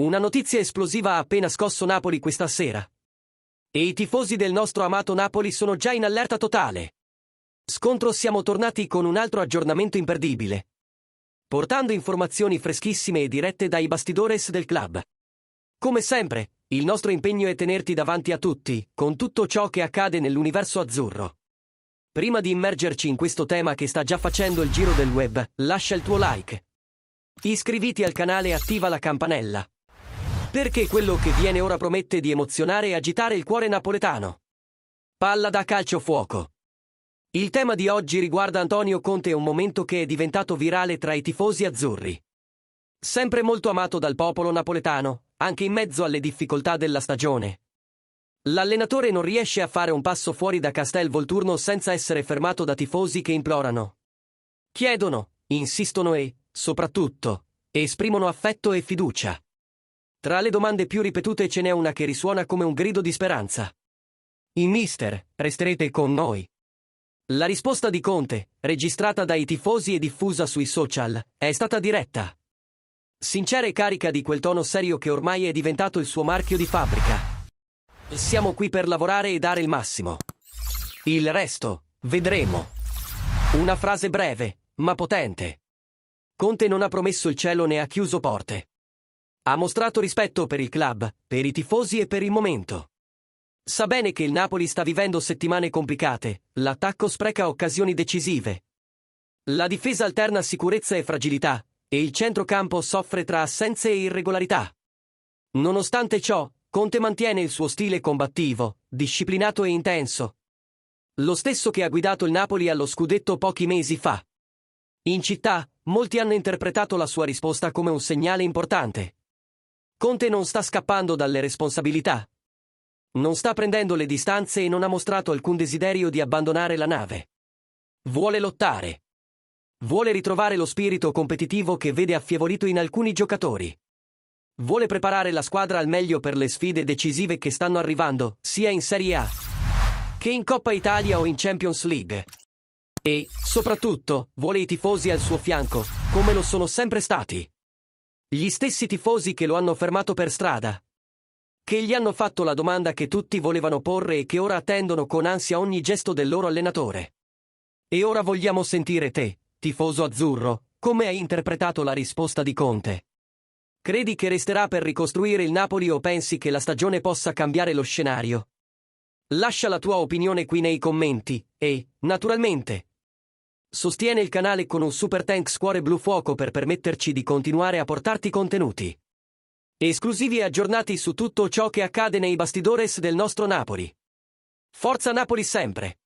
Una notizia esplosiva ha appena scosso Napoli questa sera. E i tifosi del nostro amato Napoli sono già in allerta totale. Scontro, siamo tornati con un altro aggiornamento imperdibile, portando informazioni freschissime e dirette dai bastidores del club. Come sempre, il nostro impegno è tenerti davanti a tutti, con tutto ciò che accade nell'universo azzurro. Prima di immergerci in questo tema che sta già facendo il giro del web, lascia il tuo like. Iscriviti al canale e attiva la campanella, perché quello che viene ora promette di emozionare e agitare il cuore napoletano. Palla da calcio fuoco. Il tema di oggi riguarda Antonio Conte, un momento che è diventato virale tra i tifosi azzurri. Sempre molto amato dal popolo napoletano, anche in mezzo alle difficoltà della stagione. L'allenatore non riesce a fare un passo fuori da Castel Volturno senza essere fermato da tifosi che implorano, chiedono, insistono e, soprattutto, esprimono affetto e fiducia. Tra le domande più ripetute ce n'è una che risuona come un grido di speranza. Il mister, resterete con noi? La risposta di Conte, registrata dai tifosi e diffusa sui social, è stata diretta, sincera e carica di quel tono serio che ormai è diventato il suo marchio di fabbrica. Siamo qui per lavorare e dare il massimo. Il resto, vedremo. Una frase breve, ma potente. Conte non ha promesso il cielo né ha chiuso porte. Ha mostrato rispetto per il club, per i tifosi e per il momento. Sa bene che il Napoli sta vivendo settimane complicate, l'attacco spreca occasioni decisive. La difesa alterna sicurezza e fragilità, e il centrocampo soffre tra assenze e irregolarità. Nonostante ciò, Conte mantiene il suo stile combattivo, disciplinato e intenso. Lo stesso che ha guidato il Napoli allo scudetto pochi mesi fa. In città, molti hanno interpretato la sua risposta come un segnale importante. Conte non sta scappando dalle responsabilità. Non sta prendendo le distanze e non ha mostrato alcun desiderio di abbandonare la nave. Vuole lottare. Vuole ritrovare lo spirito competitivo che vede affievolito in alcuni giocatori. Vuole preparare la squadra al meglio per le sfide decisive che stanno arrivando, sia in Serie A che in Coppa Italia o in Champions League. E, soprattutto, vuole i tifosi al suo fianco, come lo sono sempre stati. Gli stessi tifosi che lo hanno fermato per strada, che gli hanno fatto la domanda che tutti volevano porre e che ora attendono con ansia ogni gesto del loro allenatore. E ora vogliamo sentire te, tifoso azzurro, come hai interpretato la risposta di Conte. Credi che resterà per ricostruire il Napoli o pensi che la stagione possa cambiare lo scenario? Lascia la tua opinione qui nei commenti e, naturalmente, sostiene il canale con un super thanks cuore blu fuoco per permetterci di continuare a portarti contenuti esclusivi e aggiornati su tutto ciò che accade nei bastidores del nostro Napoli. Forza Napoli sempre!